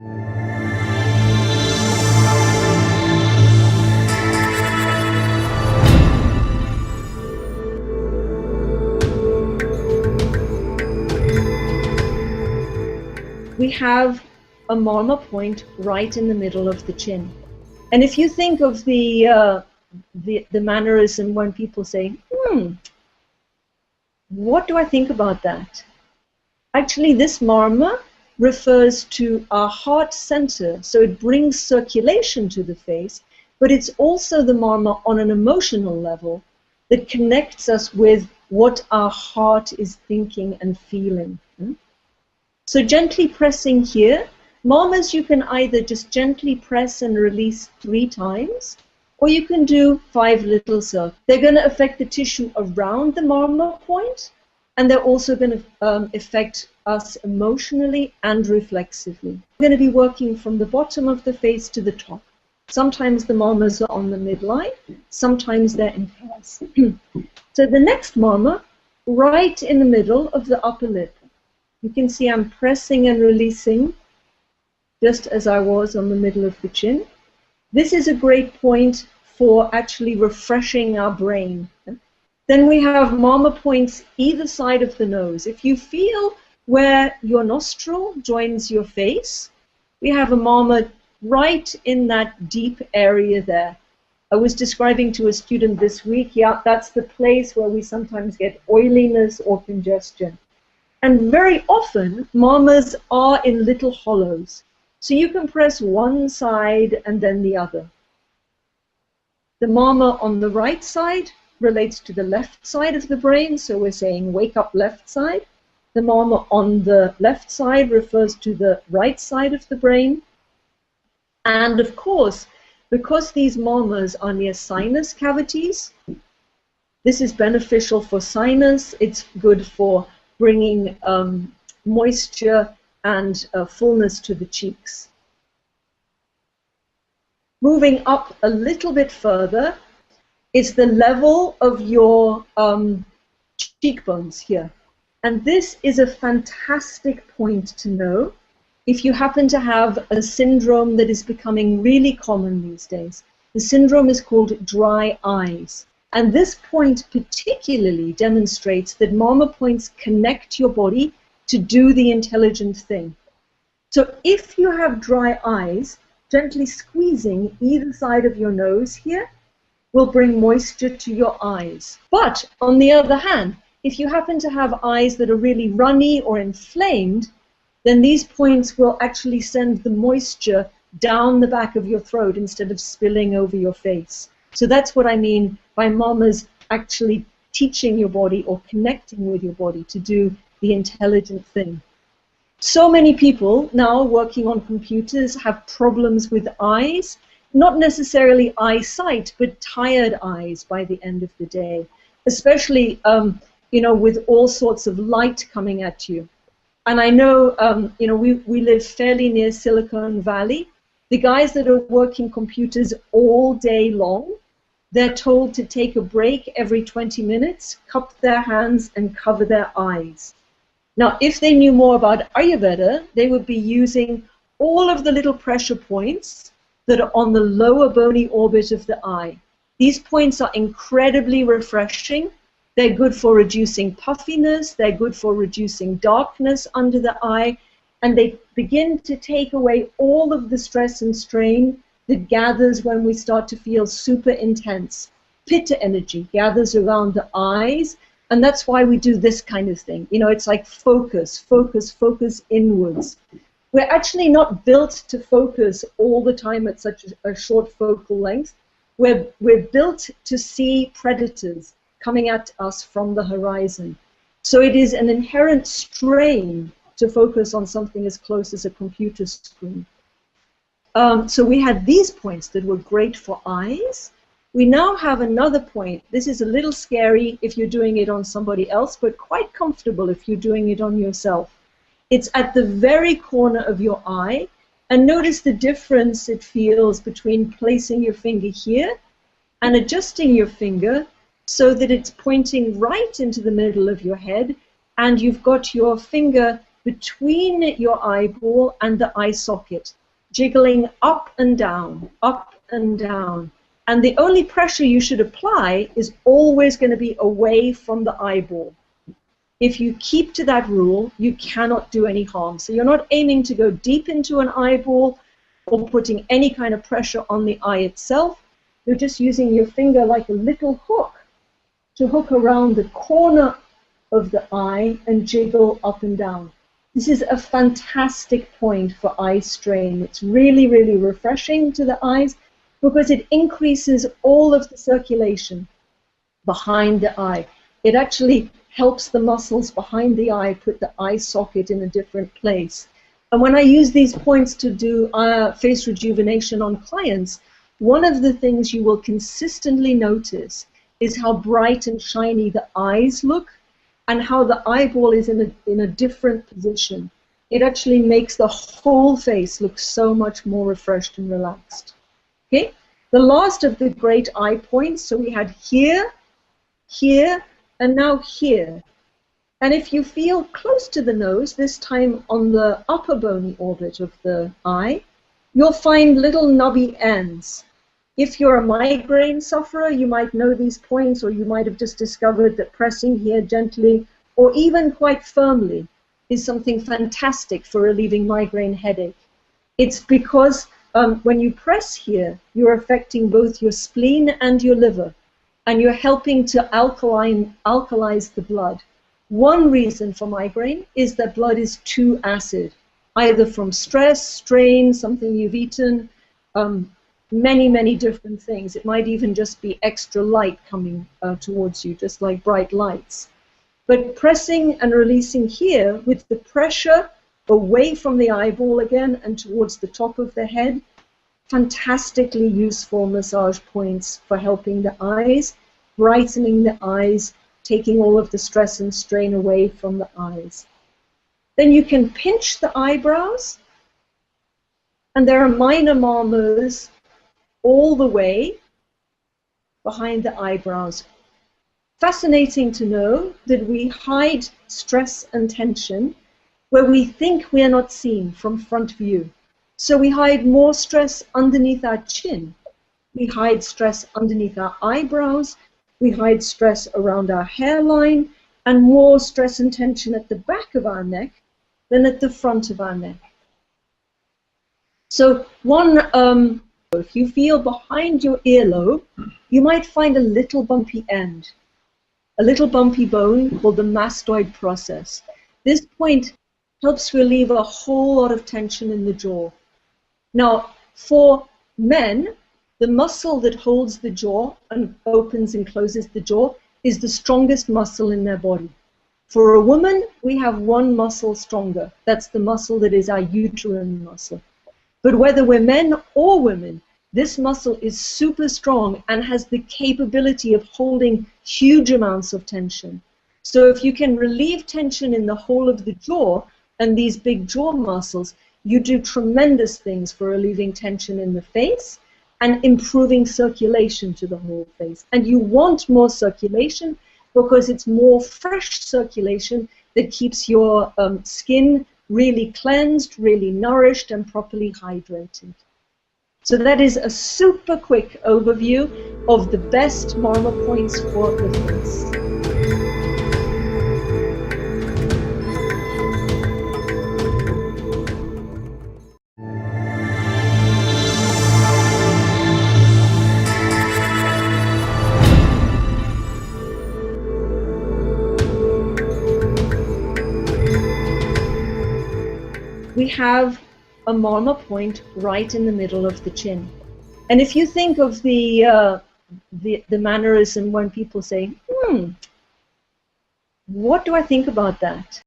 We have a marma point right in the middle of the chin. And if you think of the mannerism when people say, what do I think about that? Actually, this marma refers to our heart center, so it brings circulation to the face, but it's also the marma on an emotional level that connects us with what our heart is thinking and feeling. So gently pressing here. Marmas you can either just gently press and release 3 times, or you can do 5 little circles. They're going to affect the tissue around the marma point, and they're also going to affect us emotionally and reflexively. We're going to be working from the bottom of the face to the top. Sometimes the marmas are on the midline, sometimes they're in pairs. So the next marma, right in the middle of the upper lip. You can see I'm pressing and releasing just as I was on the middle of the chin. This is a great point for actually refreshing our brain. Then we have marma points either side of the nose. If you feel where your nostril joins your face, we have a marma right in that deep area there. I was describing to a student this week, yeah, that's the place where we sometimes get oiliness or congestion. And very often, marmas are in little hollows. So you can press one side and then the other. The marma on the right side relates to the left side of the brain, so we're saying wake up left side. The marma on the left side refers to the right side of the brain. And of course, because these marmas are near sinus cavities, this is beneficial for sinus. It's good for bringing moisture and fullness to the cheeks. Moving up a little bit further is the level of your cheekbones here. And this is a fantastic point to know if you happen to have a syndrome that is becoming really common these days. The syndrome is called dry eyes. And this point particularly demonstrates that marma points connect your body to do the intelligent thing. So if you have dry eyes, gently squeezing either side of your nose here will bring moisture to your eyes. But on the other hand, if you happen to have eyes that are really runny or inflamed, then these points will actually send the moisture down the back of your throat instead of spilling over your face. So that's what I mean by marmas actually teaching your body or connecting with your body to do the intelligent thing. So many people now working on computers have problems with eyes, not necessarily eyesight, but tired eyes by the end of the day, especially with all sorts of light coming at you. And I know, we live fairly near Silicon Valley. The guys that are working computers all day long, they're told to take a break every 20 minutes, cup their hands, and cover their eyes. Now, if they knew more about Ayurveda, they would be using all of the little pressure points that are on the lower bony orbit of the eye. These points are incredibly refreshing. They're good for reducing puffiness. They're good for reducing darkness under the eye. And they begin to take away all of the stress and strain that gathers when we start to feel super intense. Pitta energy gathers around the eyes, and that's why we do this kind of thing. It's like focus, focus, focus inwards. We're actually not built to focus all the time at such a short focal length. We're built to see predators coming at us from the horizon. So it is an inherent strain to focus on something as close as a computer screen. So we had these points that were great for eyes. We now have another point. This is a little scary if you're doing it on somebody else, but quite comfortable if you're doing it on yourself. It's at the very corner of your eye, and notice the difference it feels between placing your finger here and adjusting your finger so that it's pointing right into the middle of your head, and you've got your finger between your eyeball and the eye socket, jiggling up and down, up and down. And the only pressure you should apply is always going to be away from the eyeball. If you keep to that rule, you cannot do any harm. So you're not aiming to go deep into an eyeball or putting any kind of pressure on the eye itself. You're just using your finger like a little hook to hook around the corner of the eye and jiggle up and down. This is a fantastic point for eye strain. It's really, really refreshing to the eyes because it increases all of the circulation behind the eye. It actually helps the muscles behind the eye put the eye socket in a different place. And when I use these points to do face rejuvenation on clients, one of the things you will consistently notice is how bright and shiny the eyes look and how the eyeball is in a different position. It actually makes the whole face look so much more refreshed and relaxed. Okay? The last of the great eye points, so we had here, here, and now here. And if you feel close to the nose, this time on the upper bony orbit of the eye, you'll find little knobby ends. If you're a migraine sufferer, you might know these points, or you might have just discovered that pressing here gently, or even quite firmly, is something fantastic for relieving migraine headache. It's because when you press here, you're affecting both your spleen and your liver, and you're helping to alkalize the blood. One reason for migraine is that blood is too acid, either from stress, strain, something you've eaten, many, many different things. It might even just be extra light coming towards you, just like bright lights. But pressing and releasing here with the pressure away from the eyeball again and towards the top of the head, fantastically useful massage points for helping the eyes, brightening the eyes, taking all of the stress and strain away from the eyes. Then you can pinch the eyebrows, and there are minor marmas all the way behind the eyebrows. Fascinating to know that we hide stress and tension where we think we are not seen from front view. So we hide more stress underneath our chin. We hide stress underneath our eyebrows. We hide stress around our hairline, and more stress and tension at the back of our neck than at the front of our neck. So if you feel behind your earlobe, you might find a little bumpy end, a little bumpy bone called the mastoid process. This point helps relieve a whole lot of tension in the jaw. Now, for men, the muscle that holds the jaw and opens and closes the jaw is the strongest muscle in their body. For a woman, we have one muscle stronger. That's the muscle that is our uterine muscle. But whether we're men or women, this muscle is super strong and has the capability of holding huge amounts of tension. So if you can relieve tension in the whole of the jaw and these big jaw muscles, you do tremendous things for relieving tension in the face and improving circulation to the whole face. And you want more circulation because it's more fresh circulation that keeps your skin really cleansed, really nourished, and properly hydrated. So that is a super quick overview of the best marma points for the face. We have a marma point right in the middle of the chin. And if you think of the mannerism when people say, what do I think about that?